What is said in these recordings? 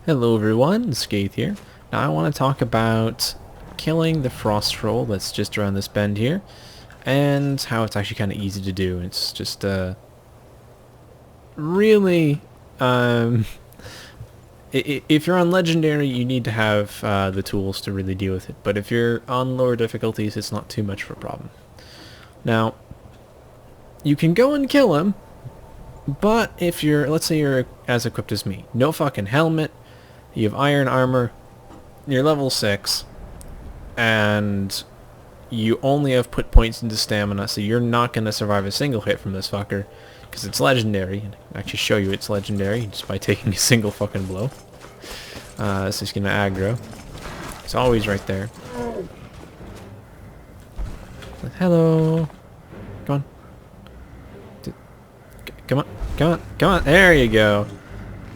Hello everyone, Skaith here. Now I want to talk about killing the frost troll that's just around this bend here, and how it's actually kind of easy to do. It's just really, um, if you're on legendary, you need to have the tools to really deal with it. But if you're on lower difficulties, it's not too much of a problem. Now, you can go and kill him, but if you're, let's say you're as equipped as me, no fucking helmet, you have iron armor, you're level 6, and you only have put points into stamina, so you're not going to survive a single hit from this fucker, because it's legendary. And I can actually show you it's legendary just by taking a single fucking blow. So he's going to aggro. It's always right there. Hello. Come on. Come on. Come on. Come on. There you go.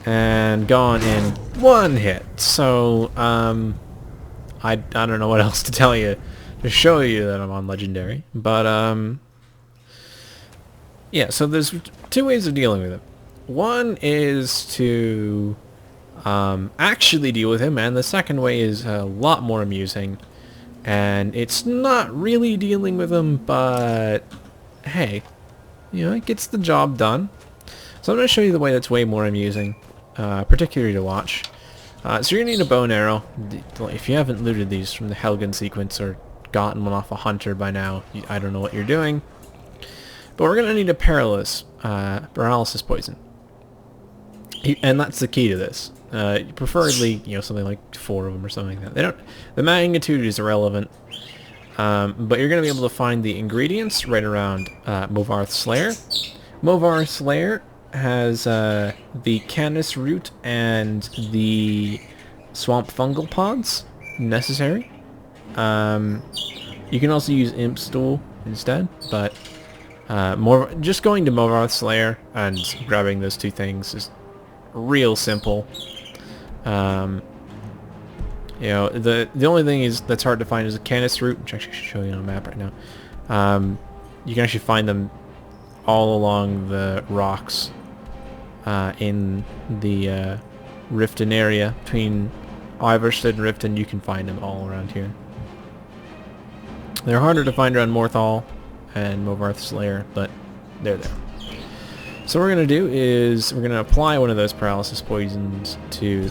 And gone in one hit. So, I don't know what else to tell you to show you that I'm on legendary. But, yeah, so there's two ways of dealing with him. One is to actually deal with him, and the second way is a lot more amusing. And it's not really dealing with him, but hey, you know, it gets the job done. So I'm going to show you the way that's way more amusing, particularly to watch. So you're going to need a bow and arrow. If you haven't looted these from the Helgen sequence or gotten one off a hunter by now, I don't know what you're doing. But we're going to need a paralysis poison. And that's the key to this. Preferably, you know, something like 4 of them or something like that. The magnitude is irrelevant. But you're going to be able to find the ingredients right around Movarth Slayer. Movarth Slayer has the Canis root and the swamp fungal pods necessary. You can also use Imp Stool instead, but just going to Movarth Slayer and grabbing those two things is real simple. You know, the only thing that's hard to find is a Canis root, which I should show you on a map right now. You can actually find them all along the rocks in the Riften area between Ivarstead and Riften. You can find them all around here. They're harder to find around Morthal and Movarth Slayer, but they're there. So what we're going to do is we're going to apply one of those paralysis poisons to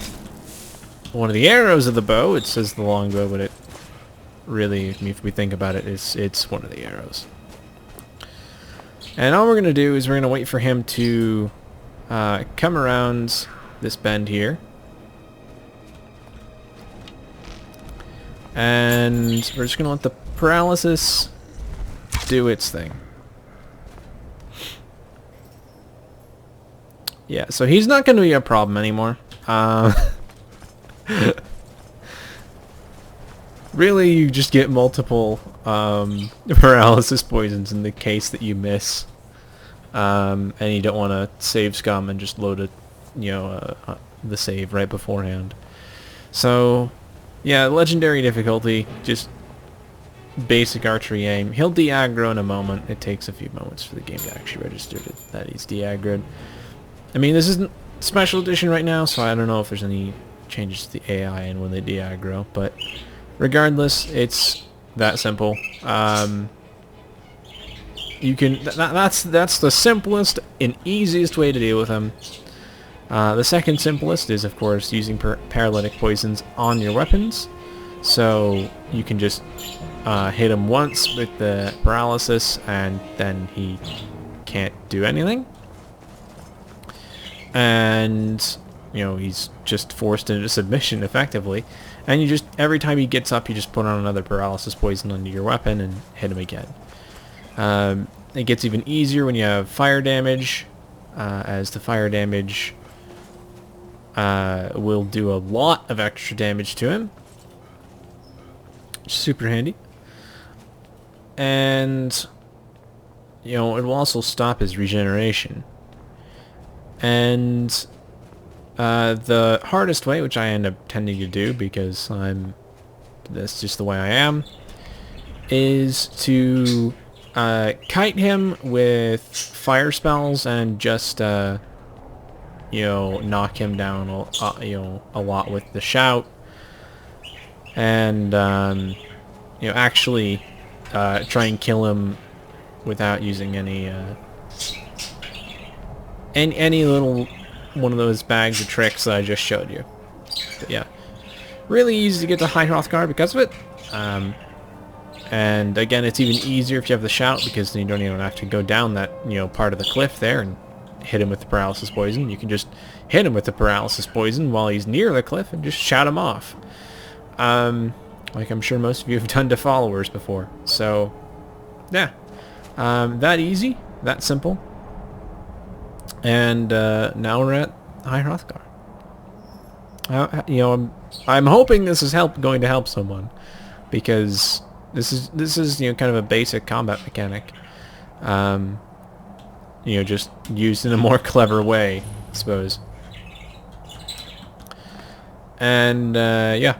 one of the arrows of the bow. It says the longbow, but it really, if we think about it, it's one of the arrows. And all we're going to do is we're going to wait for him to come around this bend here. And we're just going to let the paralysis do its thing. Yeah, so he's not going to be a problem anymore. Really, you just get multiple paralysis poisons in the case that you miss. And you don't want to save scum and just load it, you know, the save right beforehand. So, yeah, legendary difficulty, just basic archery aim. He'll de-aggro in a moment. It takes a few moments for the game to actually register that he's de-aggroed. I mean, this isn't special edition right now, so I don't know if there's any changes to the AI and when they de-aggro, but regardless, it's that simple. You can that's the simplest and easiest way to deal with them. The second simplest is, of course, using paralytic poisons on your weapons. So you can just hit him once with the paralysis, and then he can't do anything. And, you know, he's just forced into submission, effectively. And you just, every time he gets up, you just put on another paralysis poison under your weapon and hit him again. It gets even easier when you have fire damage, as the fire damage will do a lot of extra damage to him. Super handy. And, you know, it will also stop his regeneration. And the hardest way, which I end up tending to do because that's just the way I am, is to kite him with fire spells and just knock him down, a lot with the shout, and actually try and kill him without using any little one of those bags of tricks that I just showed you. But yeah, really easy to get to High Hrothgar because of it. And again, it's even easier if you have the shout, because then you don't even have to go down that part of the cliff there and hit him with the paralysis poison. You can just hit him with the paralysis poison while he's near the cliff and just shout him off. Like I'm sure most of you have done to followers before. So yeah, that easy, that simple. And now we're at High Hrothgar. I'm hoping this is going to help someone, because this is kind of a basic combat mechanic. Just used in a more clever way, I suppose. And yeah.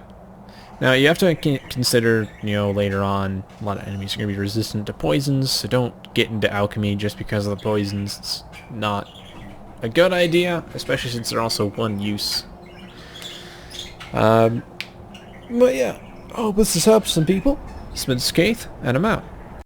Now you have to consider, later on, a lot of enemies are going to be resistant to poisons, so don't get into alchemy just because of the poisons. It's not a good idea, especially since they're also one use. But yeah, I hope this has helped some people. This has been Skaith, and I'm out.